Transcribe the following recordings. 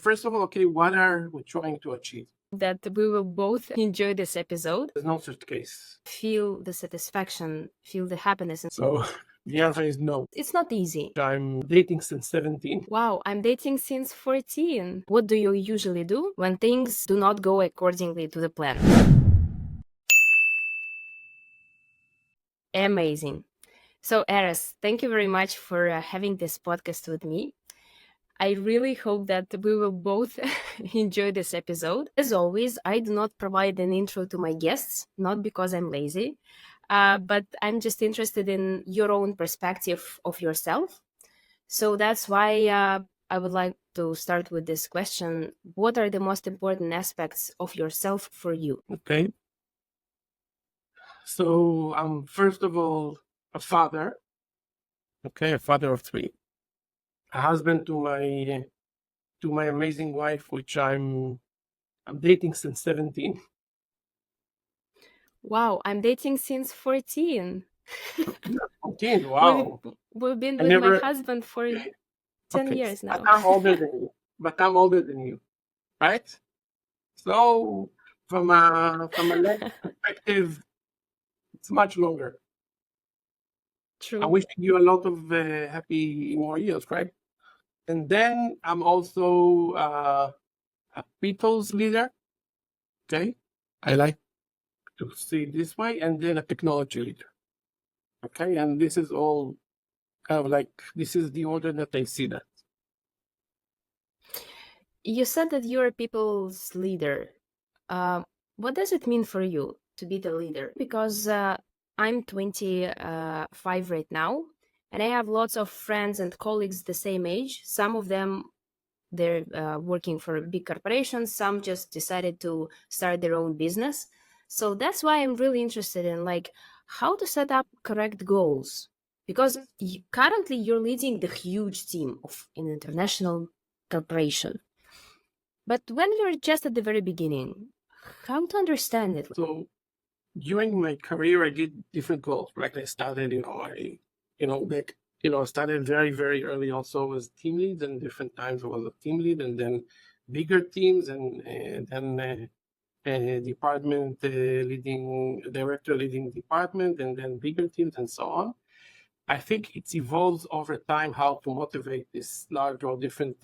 First of all, okay, what are we trying to achieve? That we will both enjoy this episode, There's no such case. feel the satisfaction, feel the happiness. So the answer is no. It's not easy. I'm dating since 17. Wow, I'm dating since 14. What do you usually do when things do not go accordingly to the plan? Amazing. So, Erez, thank you very much for having this podcast with me. I really hope that we will both enjoy this episode. As always, I do not provide an intro to my guests, not because I'm lazy, but I'm just interested in your own perspective of yourself. So that's why I would like to start with this question. What are the most important aspects of yourself for you? Okay. So I'm first of all a father. Okay, a father of 3. A husband to my amazing wife, which I'm dating since 17. Wow, I'm dating since 14. 14, wow. We've been I with never my husband for 10 okay, years now. but I'm older than you, right? So from a length perspective, it's much longer. True. I'm wishing you a lot of happy more years, right? And then I'm also a people's leader. Okay, I like to see it this way, and then a technology leader. Okay, and this is all kind of like this is the order that I see that. You said that you're a people's leader. What does it mean for you to be the leader? Because I'm 25 right now, and I have lots of friends and colleagues the same age. Some of them, they're working for big corporations. Some just decided to start their own business. So that's why I'm really interested in like how to set up correct goals. Because currently you're leading the huge team of an international corporation. But when you're just at the very beginning, how to understand it? So during my career, I did different goals. Right, I started, started very, very early. Also, as team lead, and different times I was a team lead, and then bigger teams, and then department leading director leading department, and then bigger teams, and so on. I think it evolves over time how to motivate this large or different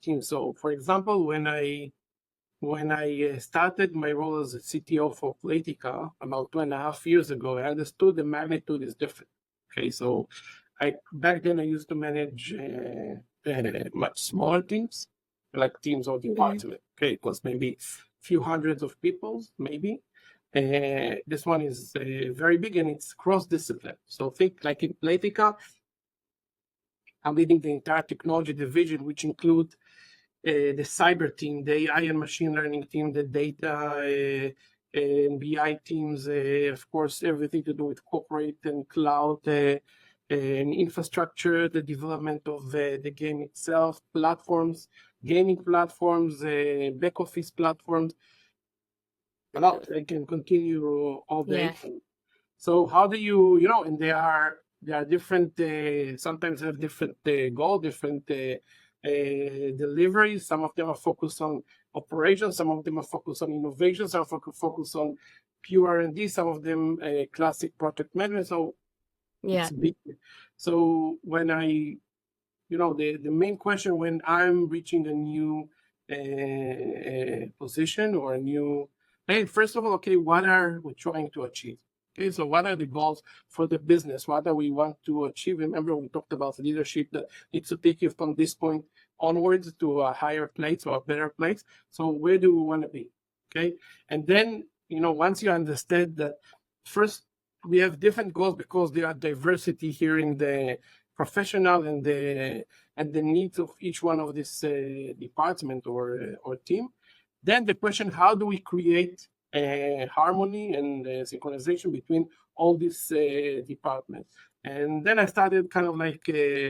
teams. So, for example, when I started my role as a CTO for Playtika about 2.5 years ago, I understood the magnitude is different. Okay, so back then I used to manage much smaller teams, like teams of department. Okay, it was maybe a few hundreds of people, maybe. This one is very big and it's cross-discipline. So think like in Playtika, I'm leading the entire technology division, which include the cyber team, the AI and machine learning team, the data and BI teams, of course, everything to do with corporate and cloud and infrastructure, the development of the game itself, platforms, gaming platforms, back office platforms. I can continue all day. Yeah. So how do you, and they are different, sometimes have different goal, different deliveries. Some of them are focused on operations, some of them are focused on innovation, some are focused on pure R&D, some of them classic project management. So Yeah. it's big. So when the main question when I'm reaching a new position or a new, hey, first of all, okay, what are we trying to achieve? Okay, so what are the goals for the business? What do we want to achieve? Remember, we talked about leadership that needs to take you from this point onwards to a higher place or a better place. So where do we want to be? Okay, and then once you understand that, first we have different goals because there are diversity here in the professional and the needs of each one of this department or team. Then the question: how do we create harmony and synchronization between all these departments? And then I started kind of like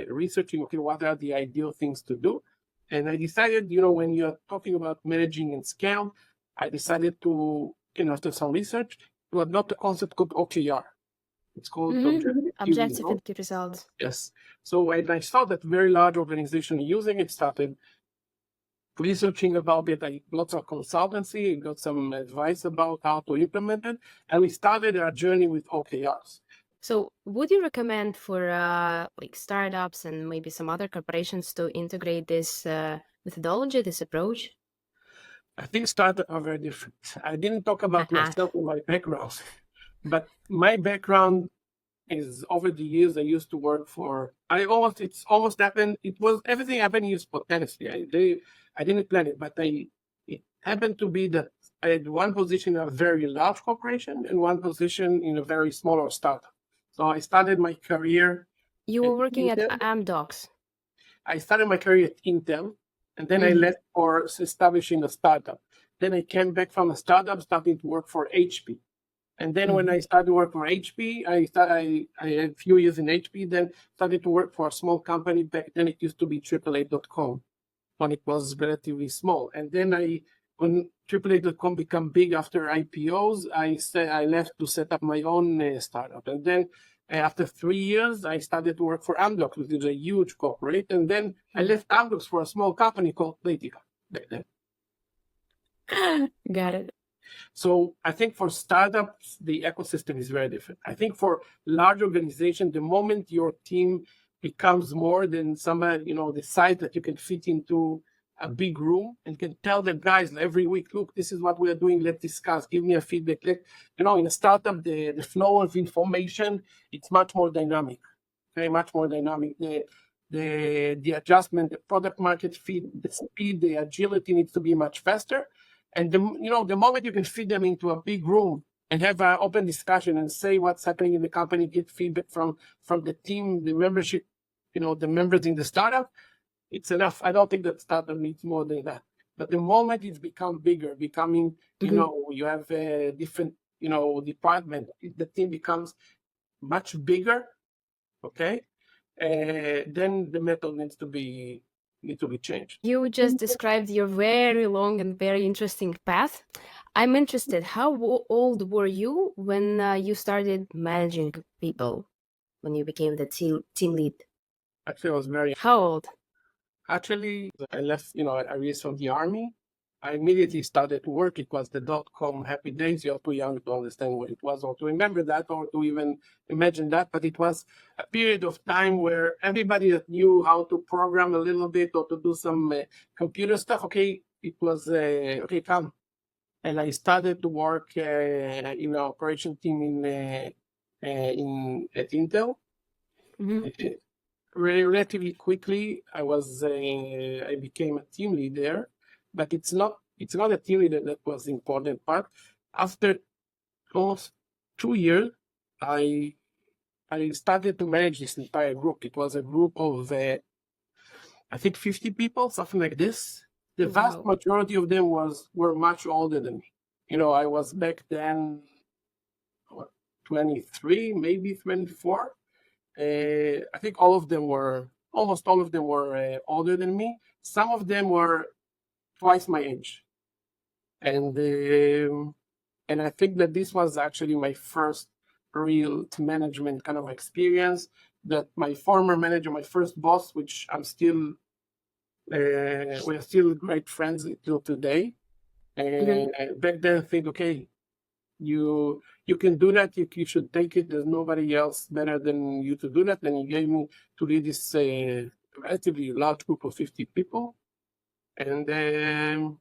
researching, okay, what are the ideal things to do? And I decided, when you're talking about managing and scale, I decided to, after some research, to adopt a concept called OKR. It's called Objective and key results. Yes. So when I saw that very large organization using it, started researching about it. I got some consultancy, got some advice about how to implement it, and we started our journey with OKRs. So would you recommend for like startups and maybe some other corporations to integrate this methodology, this approach? I think startups are very different. I didn't talk about myself and my background, but my background is over the years I used to work for. It's almost happened. It was everything happened spontaneously. I didn't plan it, but it happened to be that I had one position in a very large corporation and one position in a very smaller startup. So I started my career. You were working at Intel. Amdocs. I started my career at Intel, and then I left for establishing a startup. Then I came back from a startup, starting to work for HP. And then when I started to work for HP, I had a few years in HP, then started to work for a small company. Back then it used to be AAA.com, when it was relatively small. And then when AAA.com became big after IPOs, I left to set up my own startup. And then after 3 years, I started to work for Amdocs, which is a huge corporate. And then I left Amdocs for a small company called Playtika back then. Got it. So I think for startups, the ecosystem is very different. I think for large organization, the moment your team becomes more than somebody, the size that you can fit into a big room and can tell the guys every week, look, this is what we are doing, let's discuss, give me a feedback. In a startup, the flow of information, it's much more dynamic, very much more dynamic. The adjustment, the product market fit, the speed, the agility needs to be much faster. And the moment you can fit them into a big room and have an open discussion and say what's happening in the company, get feedback from the team, the membership, the members in the startup, it's enough. I don't think that startup needs more than that. But the moment it's become bigger, becoming, you have a different, department, the team becomes much bigger, okay? Then the method needs to be changed. You just described your very long and very interesting path. I'm interested, how old were you when you started managing people, when you became the team lead? Actually, I was very... How old? Actually, I left, I released from the army. I immediately started to work. It was the .com happy days. You're too young to understand what it was or to remember that or to even imagine that. But it was a period of time where everybody that knew how to program a little bit or to do some computer stuff, okay, it was, okay, come. And I started to work in the operation team at Intel. Relatively quickly, I became a team leader, but it's not a team leader that was the important part. After almost 2 years, I started to manage this entire group. It was a group of I think 50 people, something like this. The vast majority of them were much older than me. I was back then 23, maybe 24. I think almost all of them were older than me. Some of them were twice my age. And I think that this was actually my first real management kind of experience, that my former manager, my first boss, which we're still great friends till today. Back then I think, okay, you can do that, you should take it, there's nobody else better than you to do that. And he gave me to lead this relatively large group of 50 people. And it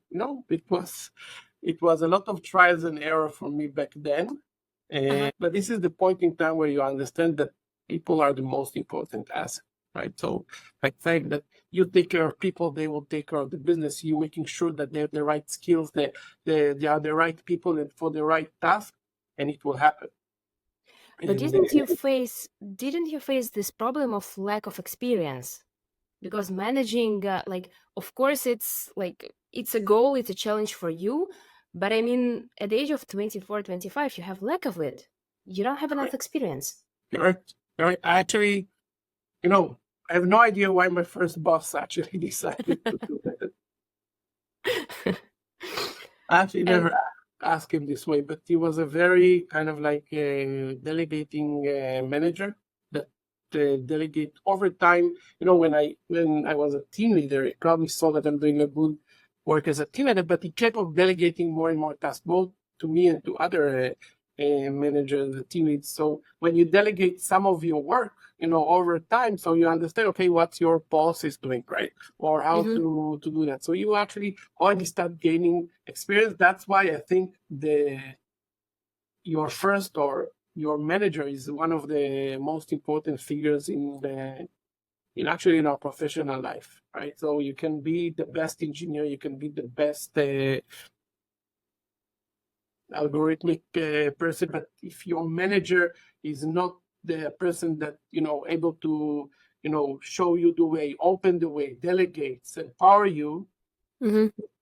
was a lot of trials and error for me back then. But this is the point in time where you understand that people are the most important asset, right? So I think that you take care of people, they will take care of the business. You making sure that they have the right skills, they are the right people and for the right task, and it will happen. But didn't you face this problem of lack of experience? Because managing, of course, it's a goal, it's a challenge for you. But I mean, at the age of 24, 25, you have lack of it. You don't have enough experience. Right. Actually, I have no idea why my first boss actually decided to do that. I actually never asked him this way, but he was a very kind of like delegating manager that delegate over time. When I was a team leader, he probably saw that I'm doing a good work as a team leader, but he kept on delegating more and more tasks, both to me and to other managers, the team leads. So when you delegate some of your work, over time, so you understand, okay, what your boss is doing, right? Or how to do that. So you actually already start gaining experience. That's why I think your first or your manager is one of the most important figures in our professional life, right? So you can be the best engineer, you can be the best algorithmic person, but if your manager is not the person that able to show you the way, open the way, delegates, empower you,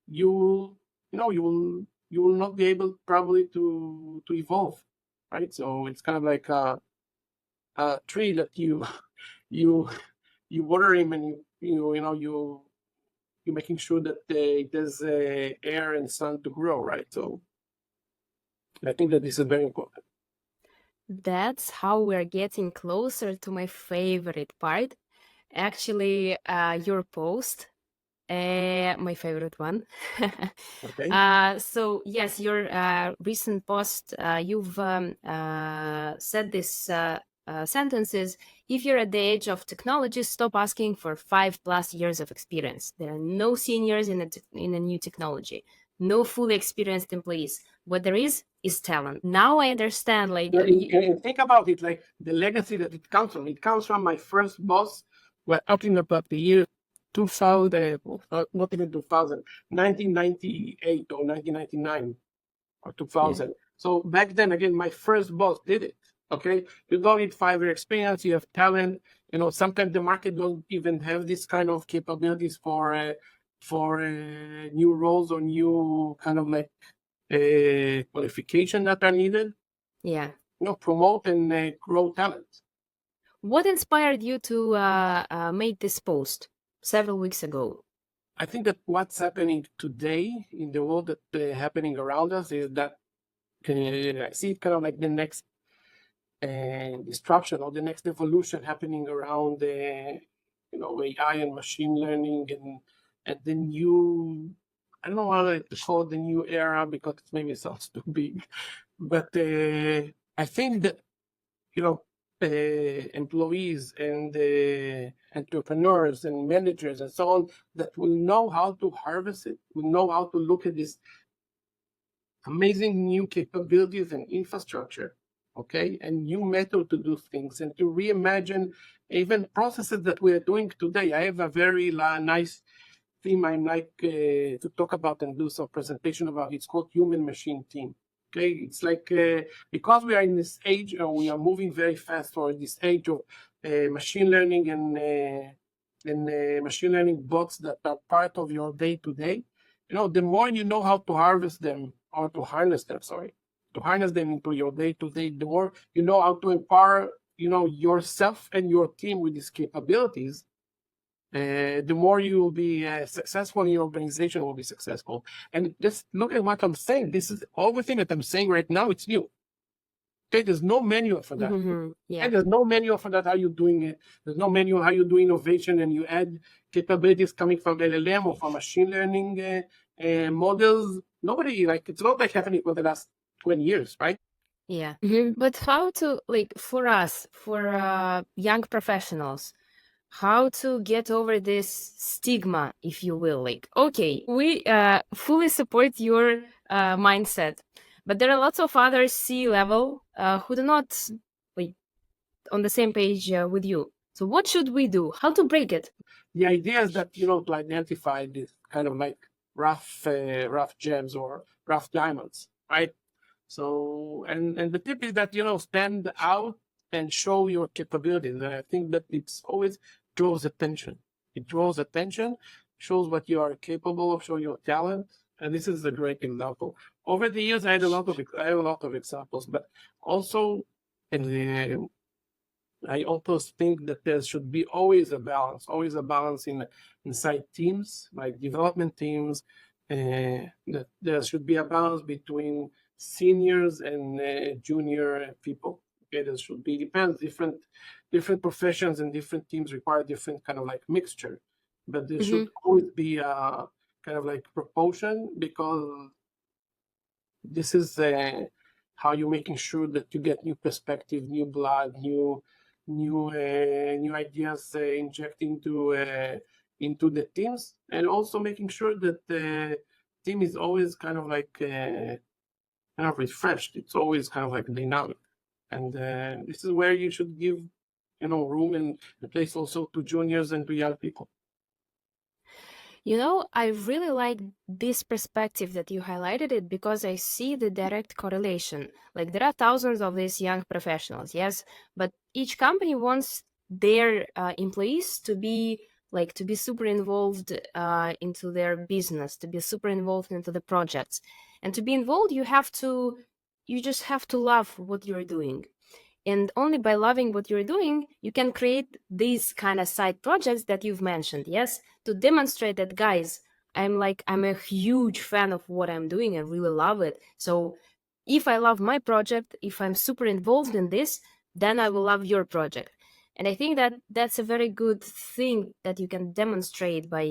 you will not be able probably to evolve, right? So it's kind of like a tree that you water him, and you're making sure that there's air and sun to grow, right? So I think that this is very important. That's how we're getting closer to my favorite part. Actually, your post, my favorite one. Okay. So yes, your recent post, you've said this sentences. If you're at the age of technology, stop asking for 5+ years of experience. There are no seniors in a new technology, no fully experienced employees. What there is talent. Now I understand. And think about it, like the legacy that it comes from. It comes from my first boss. We're talking about the year 2000, not even 2000, 1998 or 1999 or 2000. Yeah. So back then, again, my first boss did it. Okay, you don't need 5-year experience. You have talent. Sometimes the market don't even have this kind of capabilities for new roles or new kind of like qualification that are needed. Yeah. Promote and grow talent. What inspired you to make this post several weeks ago? I think that what's happening today in the world that happening around us is that I see it kind of like the next disruption or the next evolution happening around AI and machine learning and the new, I don't know how to call it the new era because maybe it sounds too big, but I think that employees and entrepreneurs and managers and so on that will know how to harvest it, will know how to look at this amazing new capabilities and infrastructure, okay, and new method to do things and to reimagine even processes that we are doing today. I have a very nice theme I like to talk about and do some presentation about. It's called human machine team. Okay, it's like because we are in this age, we are moving very fast towards this age of machine learning and machine learning bots that are part of your day to day. The more you know how to harvest them or to harness them, into your day to day, the more you know how to empower yourself and your team with these capabilities. The more you will be successful in your organization will be successful. And just look at what I'm saying. This is everything that I'm saying right now. It's new. Okay, there's no manual for that. Yeah. And there's no manual for that. How you doing it? There's no manual how you do innovation and you add capabilities coming from LLM or from machine learning models. Nobody it's not like happening for the last 20 years, right? Yeah. But how to for us, for young professionals, how to get over this stigma, if you will? Okay, we fully support your mindset, but there are lots of other C-level who do not on the same page with you. So what should we do? How to break it? The idea is that to identify this kind of like rough gems or rough diamonds, right? So and the tip is that stand out and show your capabilities. And I think that it's always draws attention. It draws attention, shows what you are capable of, show your talent, and this is a great example. Over the years, I have a lot of examples, but also, and I also think that there should be always a balance inside teams, like development teams. That there should be a balance between seniors and junior people. Okay, there should be depends different professions and different teams require different kind of like mixture, but there should always be a kind of like proportion, because this is how you're making sure that you get new perspective, new blood, new ideas inject into the teams, and also making sure that the team is always kind of like kind of refreshed. It's always kind of like dynamic, and this is where you should give room and place also to juniors and to young people. I really like this perspective that you highlighted it, because I see the direct correlation. Like, there are thousands of these young professionals, yes, but each company wants their employees to be super involved into their business, to be super involved into the projects. And to be involved, you just have to love what you're doing. And only by loving what you're doing, you can create these kind of side projects that you've mentioned, yes, to demonstrate that, guys, I'm a huge fan of what I'm doing and really love it. So if I love my project, if I'm super involved in this, then I will love your project. And I think that that's a very good thing that you can demonstrate by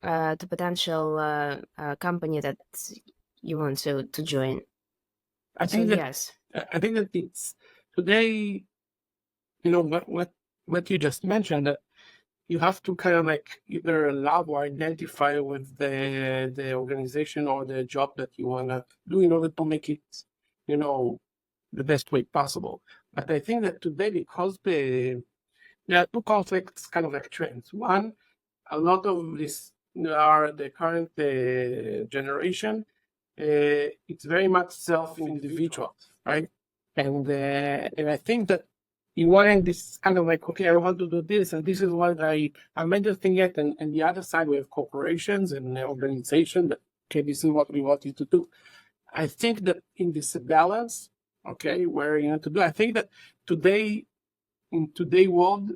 to potential company that you want to join. I think yes. I think that it's today, what you just mentioned, that you have to kind of like either love or identify with the organization or the job that you want to do in order to make it, the best way possible. But I think that today, because there are two conflicts, kind of like trends. One, a lot of this are the current generation. It's very much self-individual, right? And I think that you want this kind of like, okay, I want to do this, and this is what I'm interested in. And the other side, we have corporations and organizations that, okay, this is what we want you to do. I think that in this balance, okay, where you have to do, I think that in today's world,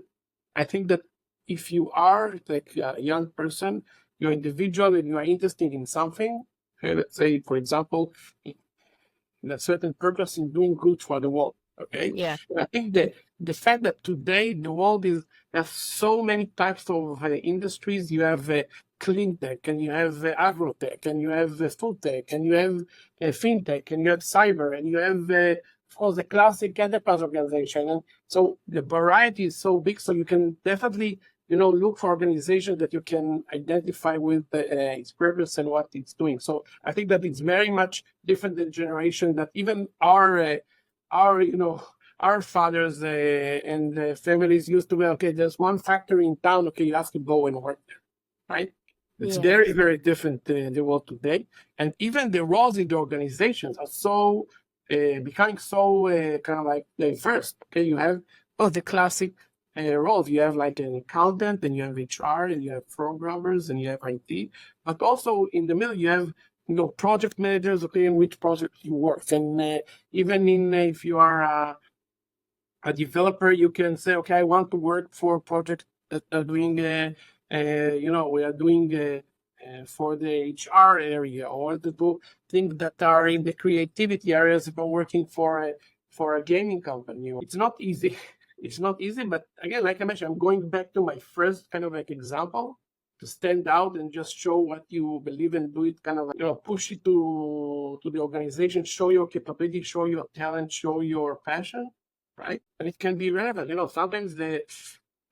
I think that if you are like a young person, you're individual and you are interested in something, let's say, for example, in a certain purpose in doing good for the world. Okay. Yeah. I think that the fact that today the world has so many types of industries. You have clean tech, and you have agro tech, and you have food tech, and you have fintech, and you have cyber, and you have of course the classic enterprise organization. And so the variety is so big, so you can definitely look for organizations that you can identify with its purpose and what it's doing. So I think that it's very much different than generation that even our fathers and families used to be, okay, there's one factory in town, okay, you have to go and work there, right? It's very, very different in the world today. And even the roles in the organizations are so becoming so kind of like diverse. Okay, you have the classic roles. You have like an accountant, and you have HR, and you have programmers, and you have IT. But also in the middle, you have project managers. Okay, in which project you work, and even if you are a developer, you can say, okay, I want to work for a project that are doing, we are doing for the HR area, or to do things that are in the creativity areas if I'm working for a gaming company. It's not easy. It's not easy, but again, like I mentioned, I'm going back to my first kind of like example to stand out and just show what you believe and do it kind of like, push it to the organization, show your capability, show your talent, show your passion, right? And it can be relevant. Sometimes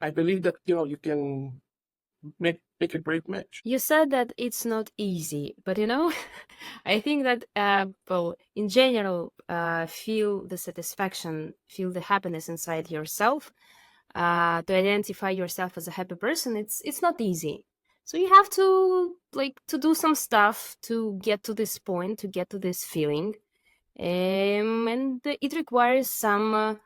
I believe that, you can make a great match. You said that it's not easy, but I think that people in general feel the satisfaction, feel the happiness inside yourself. To identify yourself as a happy person, it's not easy. So you have to to do some stuff to get to this point, to get to this feeling, and it requires some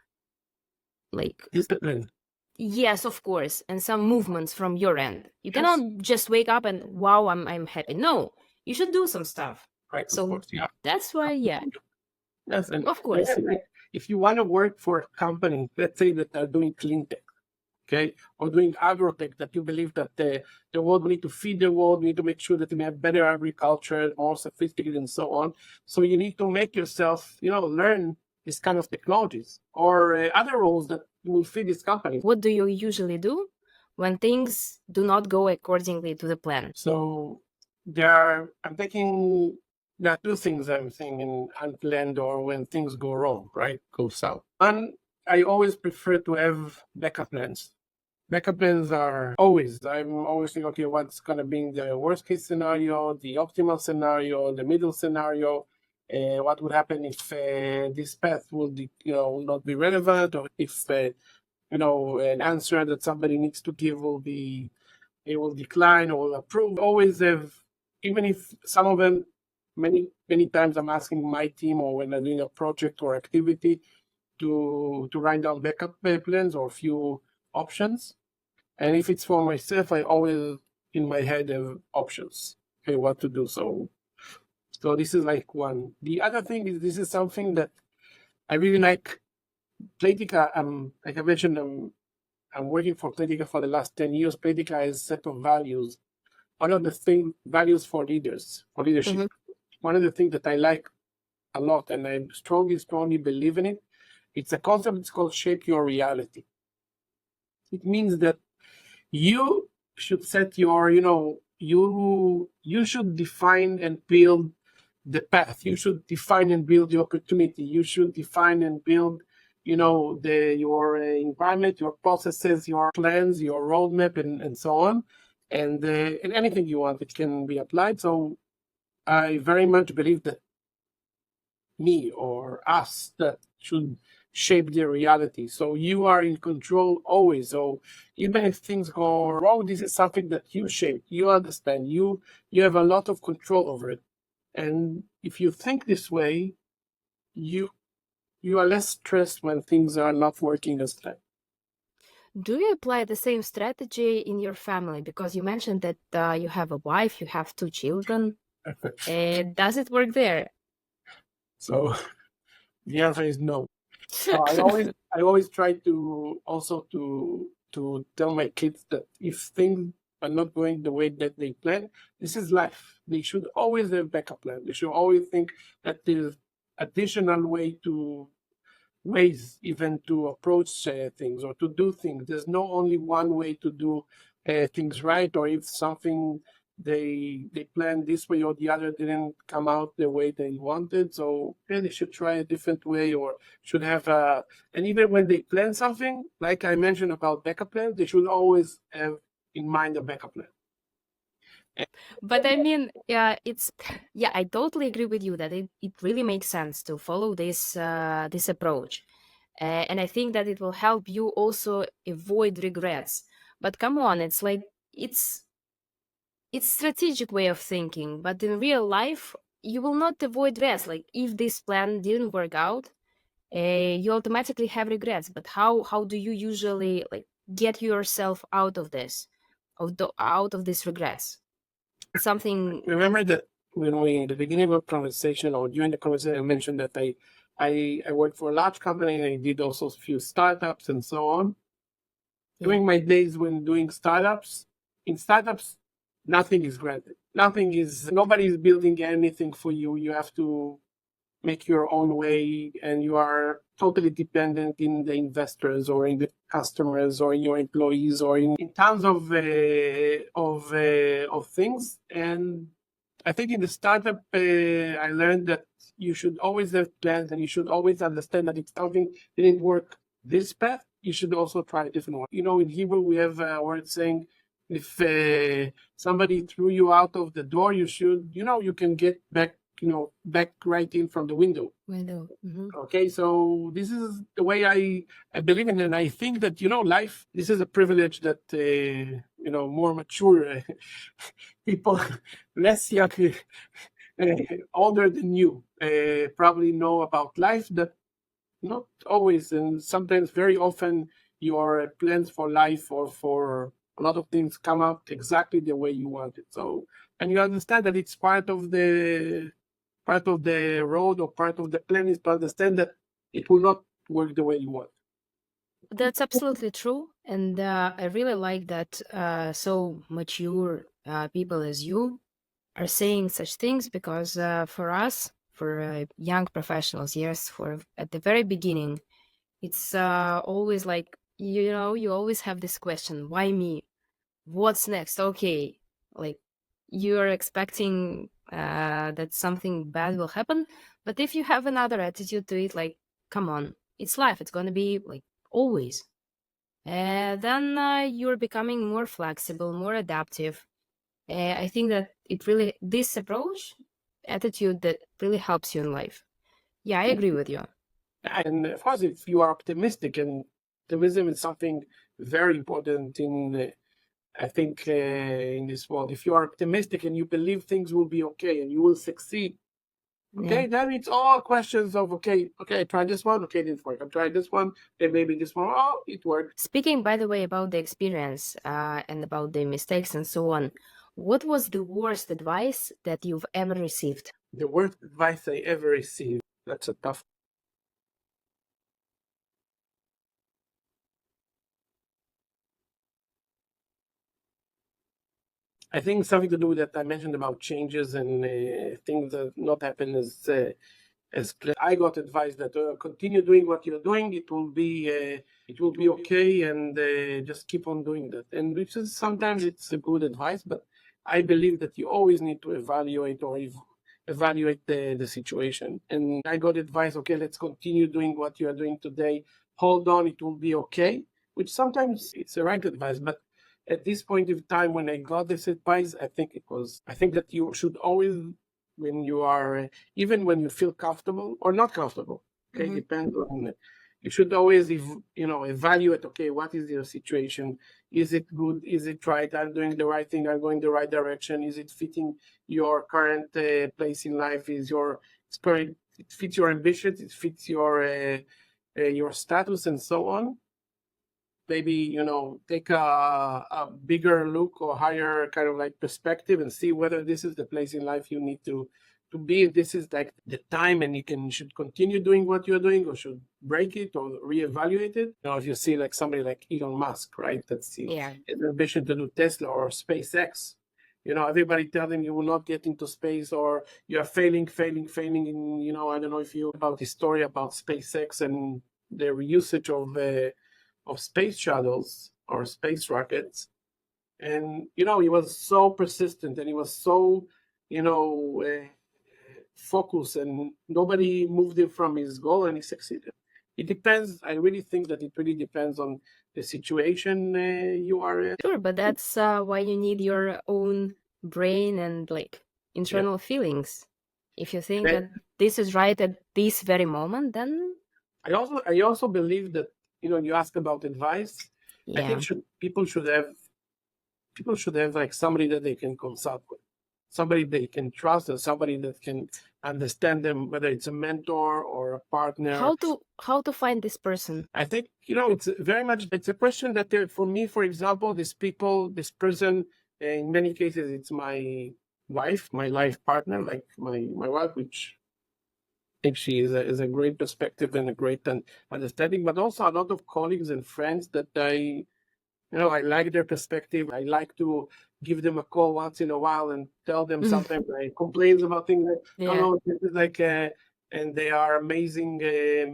Discipline. Yes, of course, and some movements from your end. You cannot just wake up and wow, I'm happy. No, you should do some stuff. Right. So of course, yeah. that's why, yeah. Yes, and Of course. if you want to work for a company, let's say that are doing clean tech, okay, or doing agro-tech, that you believe that the world, we need to feed the world, we need to make sure that we have better agriculture, more sophisticated, and so on. So you need to make yourself, learn this kind of technologies or other roles that will fit this company. What do you usually do? when things do not go accordingly to the plan? So there are two things I'm saying in unplanned or when things go wrong, right? Go south. One, I always prefer to have backup plans. Backup plans I'm always thinking, okay, what's going to be the worst case scenario, the optimal scenario, the middle scenario? What would happen if this path will not be relevant, or if an answer that somebody needs to give will decline or will approve. Always have, even if some of them, many times I'm asking my team, or when I'm doing a project or activity, to write down backup plans or a few options. And if it's for myself, I always in my head have options, okay, what to do. So this is like one. The other thing is, this is something that I really like. Playtika, like I mentioned, I'm working for Playtika for the last 10 years. Playtika has a set of values. One of the values for leadership. Mhm. One of the things that I like a lot, and I strongly believe in it, it's a concept. It's called shape your reality. It means that you should set your, you should define and build the path. You should define and build the opportunity. You should define and build, your environment, your processes, your plans, your roadmap, and so on. And anything you want, it can be applied. So I very much believe that me or us that should shape their reality. So you are in control always. So even if things go wrong, this is something that you shape. You understand. You have a lot of control over it. And if you think this way, you are less stressed when things are not working as planned. Do you apply the same strategy in your family? Because you mentioned that you have a wife, you have 2 children. Does it work there? So the answer is no. I always try to also to tell my kids that if things are not going the way that they plan, this is life. They should always have backup plan. They should always think that there's additional ways even to approach things or to do things. There's no only one way to do things right, or if something they planned this way or the other didn't come out the way they wanted, so they should try a different way, or should have and even when they plan something, like I mentioned about backup plans, they should always have in mind a backup plan. But I mean, yeah, I totally agree with you that it really makes sense to follow this approach. And I think that it will help you also avoid regrets. But come on, it's like it's it's strategic way of thinking, but in real life, you will not avoid regrets. Like if this plan didn't work out, you automatically have regrets. But how do you usually like get yourself out of this, out of these regrets? Something. Remember that when we in the beginning of the conversation or during the conversation, I mentioned that I worked for a large company and I did also a few startups and so on. Yeah. During my days when doing startups, in startups, nothing is granted. Nobody is building anything for you. You have to make your own way, and you are totally dependent in the investors or in the customers or in your employees or in tons of things. And I think in the startup, I learned that you should always have plans, and you should always understand that if something didn't work this path, you should also try a different one. In Hebrew, we have a word saying, if somebody threw you out of the door, you should, you can get back, back right in from the window. Okay, so this is the way I believe in it. And I think that, life, this is a privilege that, more mature people, less young, older than you, probably know about life, that not always, and sometimes very often, your plans for life or for a lot of things come out exactly the way you want it. So, and you understand that it's part of the road or part of the plan, is to understand that it will not work the way you want. That's absolutely true. And I really like that so mature people as you are saying such things, because for us, for young professionals, yes, for at the very beginning, it's always like you always have this question, why me? What's next? Okay, like you're expecting that something bad will happen, but if you have another attitude to it, like, come on, it's life, it's gonna be like always. Then you're becoming more flexible, more adaptive. I think that this approach, attitude, that really helps you in life. Yeah, I agree with you. And of course, if you are optimistic, and optimism is something very important I think, in this world. If you are optimistic and you believe things will be okay and you will succeed, okay, Yeah. then it's all questions of, okay, I tried this one, okay, it didn't work. I tried this one, and maybe this one, oh, it worked. Speaking, by the way, about the experience and about the mistakes and so on, what was the worst advice that you've ever received? The worst advice I ever received. That's a tough. I think something to do with that I mentioned about changes and things that not happen as clear. I got advice that continue doing what you're doing. It will be okay, and just keep on doing that. And which is sometimes it's a good advice, but I believe that you always need to evaluate or evaluate the situation. And I got advice, okay, let's continue doing what you are doing today. Hold on, it will be okay. Which sometimes it's the right advice, but at this point of time when I got this advice, I think that you should always, when you are, even when you feel comfortable or not comfortable, okay, depends on it. You should always, evaluate, okay, what is your situation? Is it good? Is it right? I'm doing the right thing. I'm going the right direction. Is it fitting your current place in life? Is your spirit, it fits your ambitions? It fits your status and so on. Maybe take a bigger look or higher kind of like perspective and see whether this is the place in life you need to be. This is like the time, and should continue doing what you're doing or should break it or reevaluate it. If you see like somebody like Elon Musk, right, that's Yeah. his ambition to do Tesla or SpaceX. Everybody tell them you will not get into space, or you are failing. And I don't know if you about the story about SpaceX and their usage of space shuttles or space rockets. And, he was so persistent, and he was so, focused, and nobody moved him from his goal, and he succeeded. It depends. I really think that it really depends on the situation you are in. Sure, but that's why you need your own brain and like Yeah. internal feelings. If you think And that this is right at this very moment, then I also believe that, you ask about advice. I yeah. think people should have like somebody that they can consult with, somebody they can trust, and somebody that can understand them, whether it's a mentor or a partner. How to find this person? I think it's a question that for me, for example, this person, in many cases, it's my wife, my life partner, like my wife, which I think she is a great perspective and a great understanding, but also a lot of colleagues and friends that I like their perspective. I like to give them a call once in a while and tell them sometimes I complain about things like, Yeah. no, this is like, and they are amazing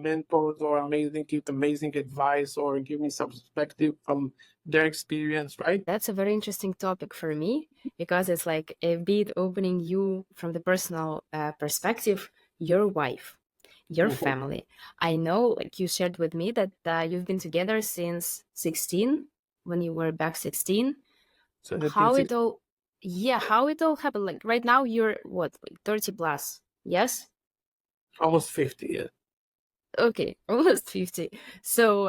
mentors or amazing advice, or give me some perspective from their experience, right? That's a very interesting topic for me because it's like a bit opening you from the personal perspective, your wife, your Mhm. family. I know, like you shared with me, that you've been together since 16, when you were back 16. So How it all, yeah, how it all happened. Like right now, you're what, like 30 plus? Yes? almost 50 years. Okay, almost 50. So,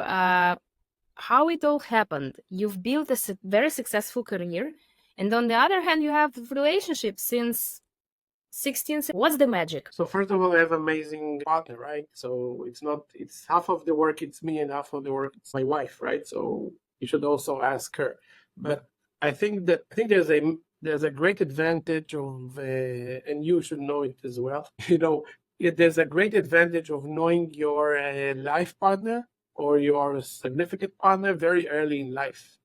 how it all happened. You've built a very successful career, and on the other hand, you have relationships since 16. What's the magic? So first of all, I have amazing partner, right? So it's half of the work it's me, and half of the work it's my wife, right? So you should also ask her. But I think there's a great advantage of, and you should know it as well. There's a great advantage of knowing your life partner or your significant partner very early in life,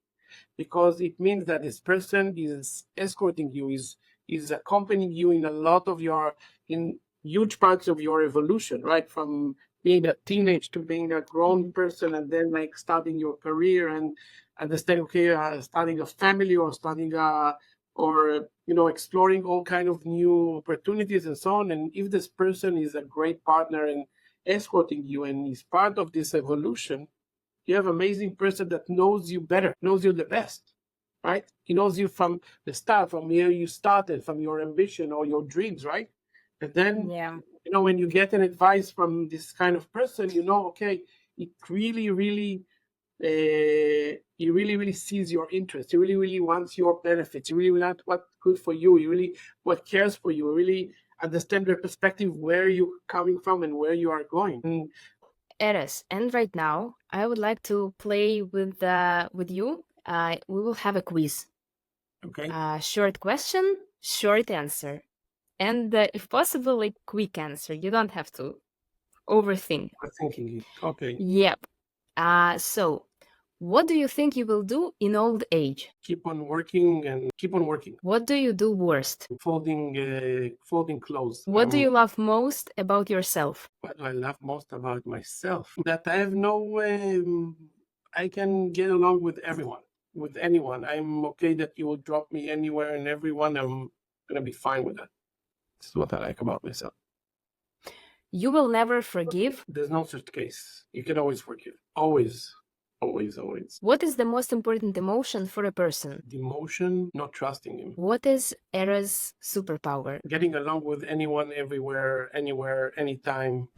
because it means that this person is escorting you, is accompanying you in a lot of in huge parts of your evolution, right? From being a teenage to being a grown person, and then like starting your career and understanding, okay, starting a family or starting or exploring all kind of new opportunities and so on. And if this person is a great partner and escorting you and is part of this evolution, you have an amazing person that knows you better, knows you the best, right? He knows you from the start, from where you started, from your ambition or your dreams, right? And then, Yeah. when you get an advice from this kind of person, okay, it really, really, he really, really sees your interest. He really, really wants your benefits. He really wants what's good for you. He really what cares for you. He really understand the perspective where you're coming from and where you are going. Erez, and right now I would like to play with you. We will have a quiz. Okay. Short question, short answer, and if possible, like quick answer. You don't have to overthink. Thinking. Okay. Yep. So, what do you think you will do in old age? Keep on working and keep on working. What do you do worst? Folding clothes. What do you love most about yourself? What I love most about myself, that I have I can get along with everyone, with anyone. I'm okay that you will drop me anywhere and everyone. I'm gonna be fine with that. This is what I like about myself. You will never forgive. There's no such case. You can always forgive. Always. Always, always. What is the most important emotion for a person? The emotion, not trusting him. What is Erez superpower? Getting along with anyone, everywhere, anywhere, anytime.